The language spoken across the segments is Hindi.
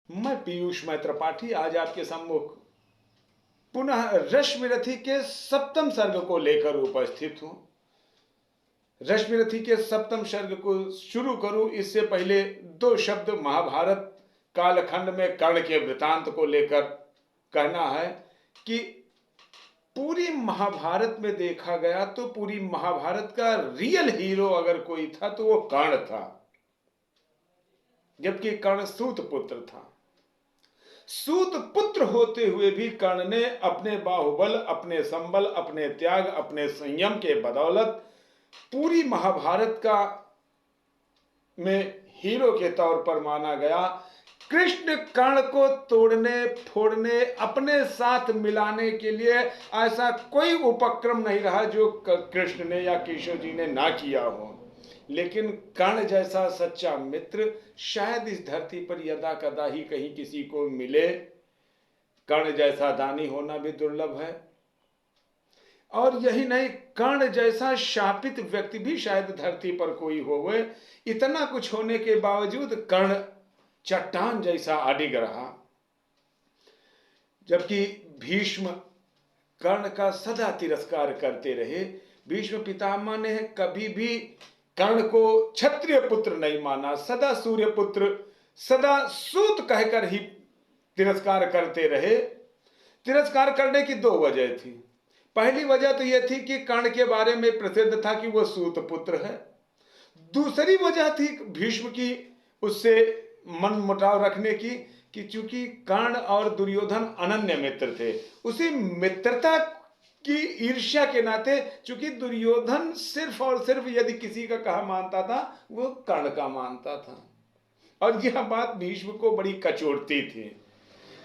मैं पीयूष मैत्रपाठी आज आपके सम्मुख पुनः रश्मिरथी के सप्तम सर्ग को लेकर उपस्थित हूं। रश्मिरथी के सप्तम सर्ग को शुरू करूं इससे पहले दो शब्द महाभारत कालखंड में कर्ण के वृतांत को लेकर कहना है कि पूरी महाभारत में देखा गया तो पूरी महाभारत का रियल हीरो अगर कोई था तो वो कर्ण था, जबकि कर्ण सूत पुत्र था। सूत पुत्र होते हुए भी कर्ण ने अपने बाहुबल, अपने संबल, अपने त्याग, अपने संयम के बदौलत पूरी महाभारत का में हीरो के तौर पर माना गया। कृष्ण कर्ण को तोड़ने फोड़ने अपने साथ मिलाने के लिए ऐसा कोई उपक्रम नहीं रहा जो कृष्ण ने या केशव जी ने ना किया हो, लेकिन कर्ण जैसा सच्चा मित्र शायद इस धरती पर यदा कदा ही कहीं किसी को मिले। कर्ण जैसा दानी होना भी दुर्लभ है, और यही नहीं, कर्ण जैसा शापित व्यक्ति भी शायद धरती पर कोई होवे। इतना कुछ होने के बावजूद कर्ण चट्टान जैसा अडिग रहा, जबकि भीष्म कर्ण का सदा तिरस्कार करते रहे। भीष्म पितामह ने कभी भी कर्ण को क्षत्रिय पुत्र नहीं माना, सदा सूर्य पुत्र, सदा सूत कहकर ही तिरस्कार करते रहे। तिरस्कार करने की दो वजह थी। पहली वजह तो यह थी कि कर्ण के बारे में प्रसिद्ध था कि वह सूत पुत्र है। दूसरी वजह थी भीष्म की उससे मन मुटाव रखने की कि चूंकि कर्ण और दुर्योधन अनन्य मित्र थे, उसी मित्रता की ईर्ष्या के नाते, चूंकि दुर्योधन सिर्फ और सिर्फ यदि किसी का कहा मानता था वो कर्ण का मानता था, और यह बात भीष्म को बड़ी कचोटती थी।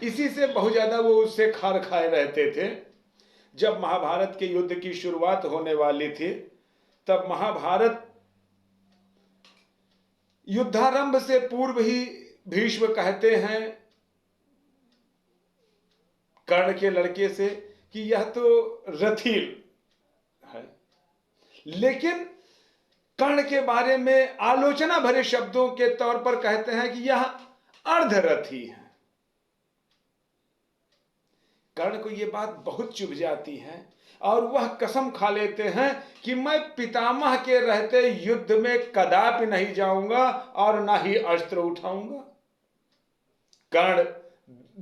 इसी से बहुत ज्यादा वो उससे खार खाए रहते थे। जब महाभारत के युद्ध की शुरुआत होने वाली थी तब महाभारत युद्धारंभ से पूर्व ही भीष्म कहते हैं कर्ण के लड़के से कि यह तो रथील है, लेकिन कर्ण के बारे में आलोचना भरे शब्दों के तौर पर कहते हैं कि यह अर्धरथी है। कर्ण को यह बात बहुत चुभ जाती है और वह कसम खा लेते हैं कि मैं पितामह के रहते युद्ध में कदापि नहीं जाऊंगा और ना ही अस्त्र उठाऊंगा। कर्ण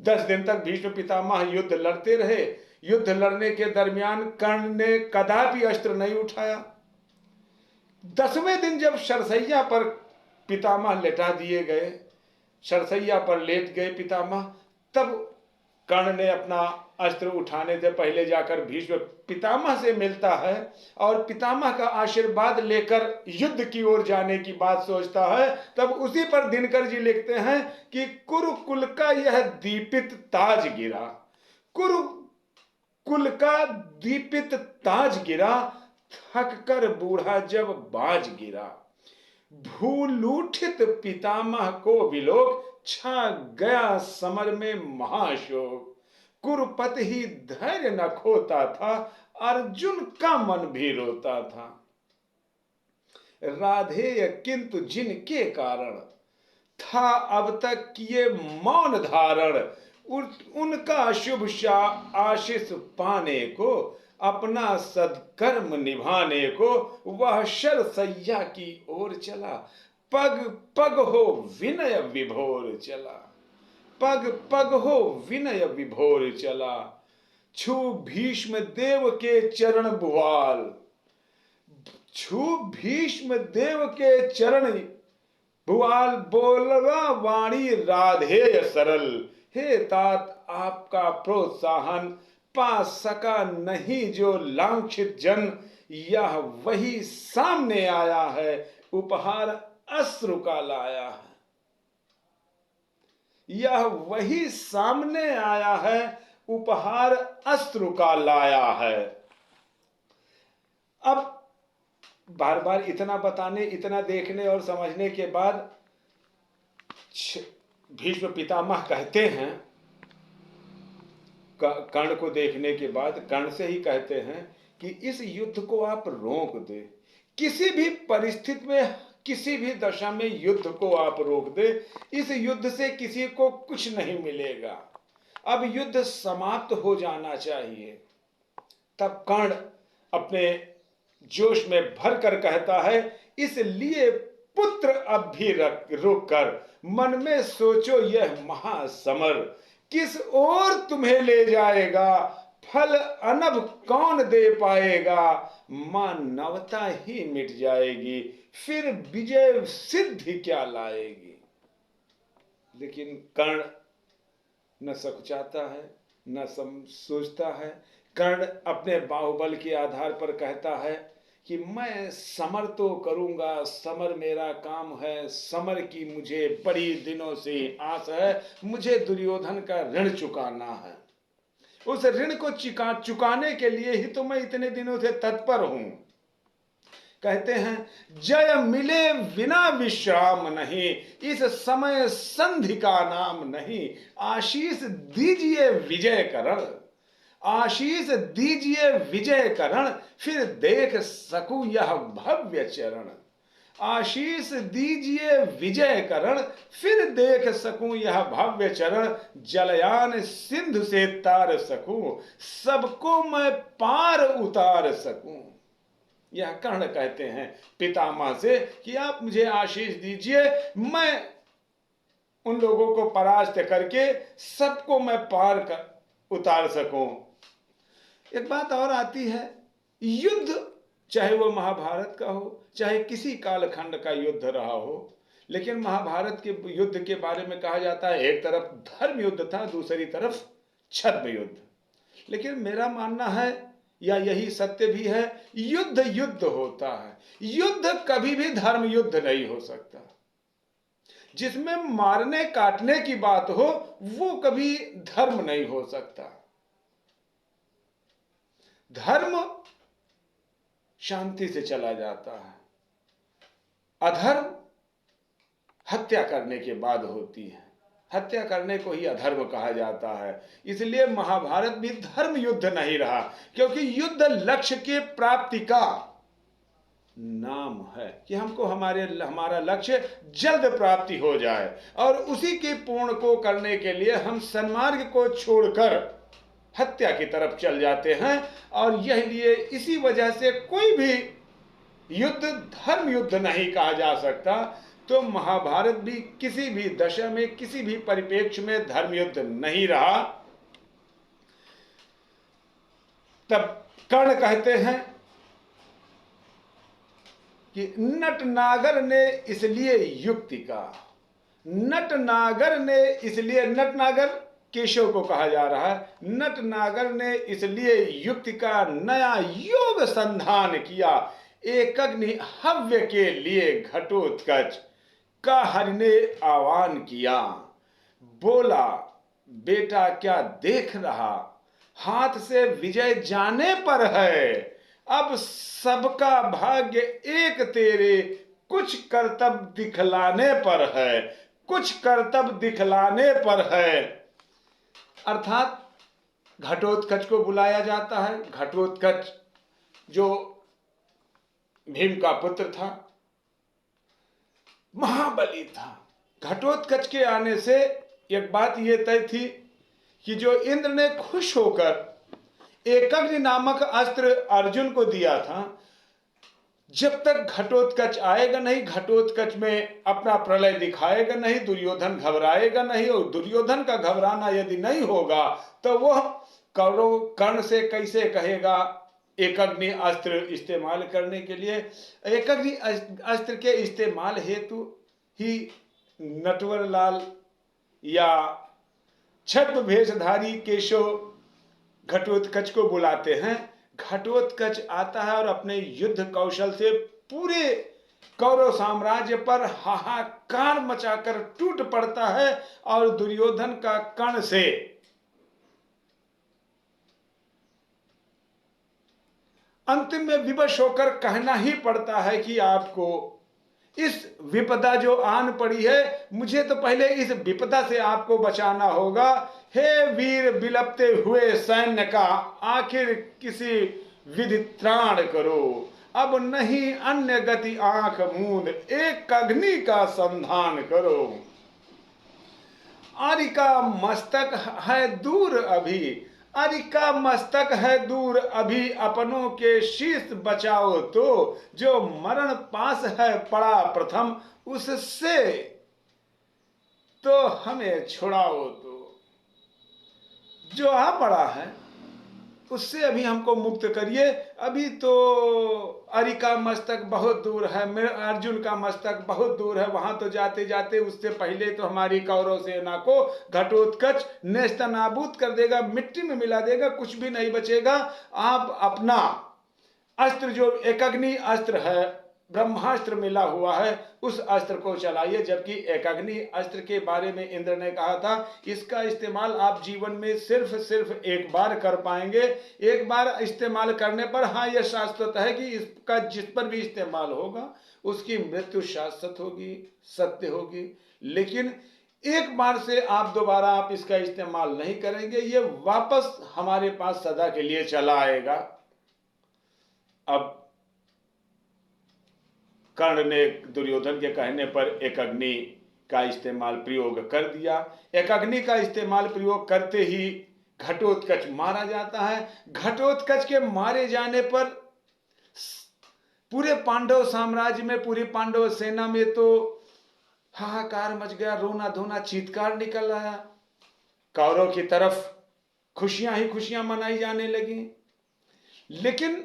10 दिन तक भीष्म पितामह युद्ध लड़ते रहे। युद्ध लड़ने के दरमियान कर्ण ने कदापि अस्त्र नहीं उठाया। 10वें दिन जब सरसैया पर पितामह लेटा दिए गए, सरसैया पर लेट गए पितामह, तब कर्ण ने अपना अस्त्र उठाने से पहले जाकर भीष्म पितामह से मिलता है और पितामह का आशीर्वाद लेकर युद्ध की ओर जाने की बात सोचता है। तब उसी पर दिनकर जी लिखते हैं कि कुरुकुल का यह दीपित ताज गिरा, कुरुकुल का दीपित ताज गिरा, थक कर बूढ़ा जब बाज गिरा, भूलूठित पितामह को विलोक, छा गया समर में महाशोक, कुरुपत ही धैर्य न खोता था, अर्जुन का मन भी रोता था, राधेय किंतु जिनके कारण था अब तक किए मौन धारण, उनका शुभ आशीष पाने को, अपना सदकर्म निभाने को, वह शरसैया की ओर चला, पग पग हो विनय विभोर चला, पग पग हो विनय विभोर चला, छू भीष्म देव के चरण भुआल, छू भीष्म देव के चरण भुआल, बोलवा वाणी राधेय सरल, हे तात आपका प्रोत्साहन पा सका नहीं जो लांछित जन, यह वही सामने आया है उपहार अश्रु का लाया है, यह वही सामने आया है उपहार अश्रु का लाया है। अब बार बार इतना बताने, इतना देखने और समझने के बाद भीष्म पितामह कहते हैं, कर्ण को देखने के बाद कर्ण से ही कहते हैं कि इस युद्ध को आप रोक दे, किसी भी परिस्थिति में किसी भी दशा में युद्ध को आप रोक दे, इस युद्ध से किसी को कुछ नहीं मिलेगा, अब युद्ध समाप्त हो जाना चाहिए। तब कर्ण अपने जोश में भरकर कहता है, इसलिए पुत्र अब भी रुक कर मन में सोचो, यह महासमर किस ओर तुम्हें ले जाएगा, फल अनब कौन दे पाएगा, मानवता ही मिट जाएगी, फिर विजय सिद्धि क्या लाएगी। लेकिन कर्ण न सकुचाता है, न सोचता है। कर्ण अपने बाहुबल के आधार पर कहता है कि मैं समर तो करूंगा, समर मेरा काम है, समर की मुझे बड़ी दिनों से आस है, मुझे दुर्योधन का ऋण चुकाना है। उस ऋण को चुकाने के लिए ही तो मैं इतने दिनों से तत्पर हूं। कहते हैं, जय मिले बिना विश्राम नहीं, इस समय संधि का नाम नहीं, आशीष दीजिए विजय करण, आशीष दीजिए विजय करण, फिर देख सकूं यह भव्य चरण, आशीष दीजिए विजय करण, फिर देख सकूं यह भव्य चरण, जलयान सिंधु से तार सकूं, सबको मैं पार उतार सकूं। यह कर्ण कहते हैं पितामह से कि आप मुझे आशीष दीजिए, मैं उन लोगों को परास्त करके सबको मैं पार कर उतार सकूं। एक बात और आती है, युद्ध चाहे वो महाभारत का हो, चाहे किसी कालखंड का युद्ध रहा हो, लेकिन महाभारत के युद्ध के बारे में कहा जाता है एक तरफ धर्म युद्ध था, दूसरी तरफ छद्म युद्ध। लेकिन मेरा मानना है, या यही सत्य भी है, युद्ध युद्ध होता है, युद्ध कभी भी धर्म युद्ध नहीं हो सकता। जिसमें मारने काटने की बात हो वो कभी धर्म नहीं हो सकता। धर्म शांति से चला जाता है, अधर्म हत्या करने के बाद होती है, हत्या करने को ही अधर्म कहा जाता है। इसलिए महाभारत भी धर्म युद्ध नहीं रहा, क्योंकि युद्ध लक्ष्य के प्राप्ति का नाम है कि हमको हमारा लक्ष्य जल्द प्राप्ति हो जाए, और उसी के पूर्ण को करने के लिए हम सन्मार्ग को छोड़कर हत्या की तरफ चल जाते हैं। और यह लिए इसी वजह से कोई भी युद्ध धर्म युद्ध नहीं कहा जा सकता। तो महाभारत भी किसी भी दशा में, किसी भी परिप्रेक्ष्य में धर्म युद्ध नहीं रहा। तब कर्ण कहते हैं कि नटनागर ने इसलिए युक्ति का, नटनागर ने इसलिए, नटनागर केशव को कहा जा रहा है, नटनागर ने इसलिए युक्ति का नया योग संधान किया, एक अग्नि हव्य के लिए घटोत्कच का हरि ने आह्वान किया, बोला बेटा क्या देख रहा, हाथ से विजय जाने पर है, अब सबका भाग्य एक तेरे कुछ कर्तव्य दिखलाने पर है, कुछ कर्तव्य दिखलाने पर है। अर्थात घटोत्कच को बुलाया जाता है। घटोत्कच जो भीम का पुत्र था, महाबली था। घटोत्कच के आने से एक बात यह तय थी कि जो इंद्र ने खुश होकर एकग्नि नामक अस्त्र अर्जुन को दिया था, जब तक घटोत्कच आएगा नहीं, घटोत्कच में अपना प्रलय दिखाएगा नहीं, दुर्योधन घबराएगा नहीं, और दुर्योधन का घबराना यदि नहीं होगा तो वह कर्ण से कैसे कहेगा एकग्नि अस्त्र इस्तेमाल करने के लिए। एकग्नि अस्त्र के इस्तेमाल हेतु ही नटवर लाल या छद्म भेषधारी केशव घटोत्कच को बुलाते हैं। घटोत्कच आता है और अपने युद्ध कौशल से पूरे कौरव साम्राज्य पर हाहाकार मचाकर टूट पड़ता है, और दुर्योधन का कर्ण से अंतिम में विवश होकर कहना ही पड़ता है कि आपको इस विपदा जो आन पड़ी है, मुझे तो पहले इस विपदा से आपको बचाना होगा। हे वीर बिलपते हुए सैन्य का, आखिर किसी विधि त्राण करो, अब नहीं अन्य गति आंख मूंद, एक अग्नि का संधान करो। आर्य का मस्तक है दूर अभी, आर्य का मस्तक है दूर अभी, अपनों के शीश बचाओ तो, जो मरण पास है पड़ा प्रथम, उससे तो हमें छुड़ाओ तो। जो आ पड़ा है उससे अभी हमको मुक्त करिए। अभी तो अरि का मस्तक बहुत दूर है, मेरे अर्जुन का मस्तक बहुत दूर है, वहां तो जाते जाते उससे पहले तो हमारी कौरव सेना को घटोत्कच नेस्तनाबूद कर देगा, मिट्टी में मिला देगा, कुछ भी नहीं बचेगा। आप अपना अस्त्र जो एकअग्नि अस्त्र है, ब्रह्मास्त्र मिला हुआ है, उस अस्त्र को चलाइए। जबकि एकअग्नि अस्त्र के बारे में इंद्र ने कहा था इसका इस्तेमाल आप जीवन में सिर्फ एक बार कर पाएंगे। एक बार इस्तेमाल करने पर हाँ यह शाश्वत है कि इसका जिस पर भी इस्तेमाल होगा उसकी मृत्यु शाश्वत होगी, सत्य होगी। लेकिन एक बार से आप दोबारा आप इसका इस्तेमाल नहीं करेंगे, ये वापस हमारे पास सदा के लिए चला आएगा। अब कर्ण ने दुर्योधन के कहने पर एकअग्नि का इस्तेमाल प्रयोग कर दिया। एकअग्नि का इस्तेमाल प्रयोग करते ही घटोत्कच मारा जाता है। घटोत्कच के मारे जाने पर पूरे पांडव साम्राज्य में, पूरी पांडव सेना में तो हाहाकार मच गया, रोना धोना चीत्कार निकल आया। कौरव की तरफ खुशियां ही खुशियां मनाई जाने लगी। लेकिन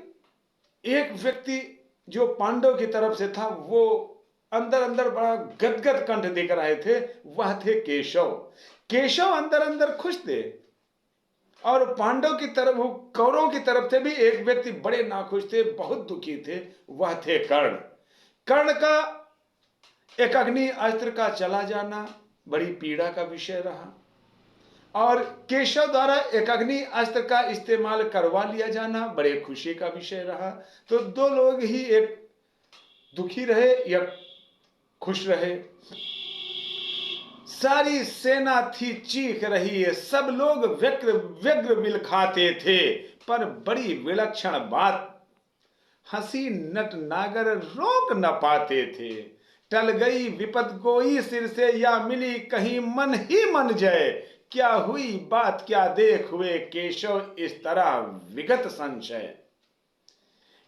एक व्यक्ति जो पांडव की तरफ से था वो अंदर अंदर बड़ा गदगद कंठ दिख रहे थे, वह थे केशव। केशव अंदर अंदर खुश थे। और पांडव की तरफ, कौरव की तरफ से भी एक व्यक्ति बड़े नाखुश थे, बहुत दुखी थे, वह थे कर्ण। कर्ण का एकअग्नि अस्त्र का चला जाना बड़ी पीड़ा का विषय रहा और केशव द्वारा एकअग्नि अस्त्र का इस्तेमाल करवा लिया जाना बड़े खुशी का विषय रहा। तो दो लोग ही, एक दुखी रहे या खुश रहे। सारी सेना थी चीख रही है, सब लोग व्यग्र व्यग्र बिलखाते थे। पर बड़ी विलक्षण बात, हंसी नट नागर रोक न पाते थे। टल गई विपद कोई सिर से, या मिली कहीं मन ही मन जय। क्या हुई बात क्या देख हुए केशव, इस तरह विगत संशय।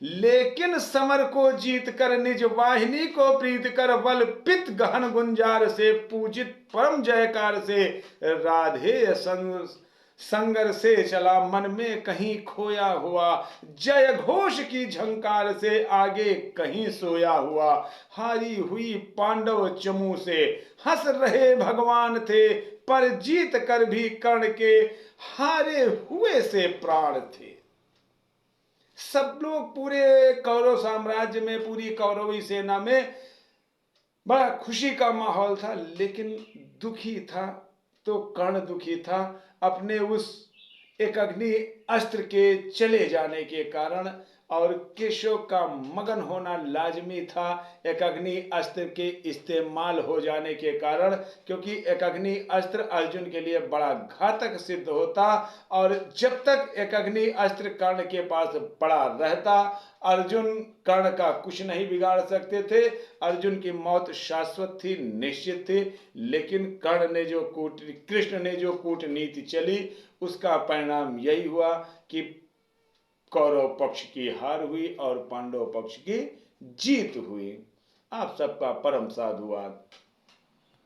लेकिन समर को जीत कर निज वाहिनी को प्रीत कर, बल पित गहन गुंजार से पूजित परम जयकार से, राधेय संगर से चला मन में कहीं खोया हुआ। जय घोष की झंकार से आगे कहीं सोया हुआ। हारी हुई पांडव चमू से, हंस रहे भगवान थे, पर जीत कर भी कर्ण के हारे हुए से प्राण थे। सब लोग पूरे कौरव साम्राज्य में, पूरी कौरवी सेना में बड़ा खुशी का माहौल था। लेकिन दुखी था तो कर्ण दुखी था अपने उस एकअग्नि अस्त्र के चले जाने के कारण, और केशव का मगन होना लाजमी था एकअग्नि अस्त्र के इस्तेमाल हो जाने के कारण, क्योंकि एकअग्नि अस्त्र अर्जुन के लिए बड़ा घातक सिद्ध होता। और जब तक एकअग्नि अस्त्र कर्ण के पास पड़ा रहता, अर्जुन कर्ण का कुछ नहीं बिगाड़ सकते थे। अर्जुन की मौत शाश्वत थी, निश्चित थी। लेकिन कर्ण ने जो कृष्ण ने जो कूटनीति चली, उसका परिणाम यही हुआ कि कौरव पक्ष की हार हुई और पांडव पक्ष की जीत हुई। आप सबका परम साधुवाद।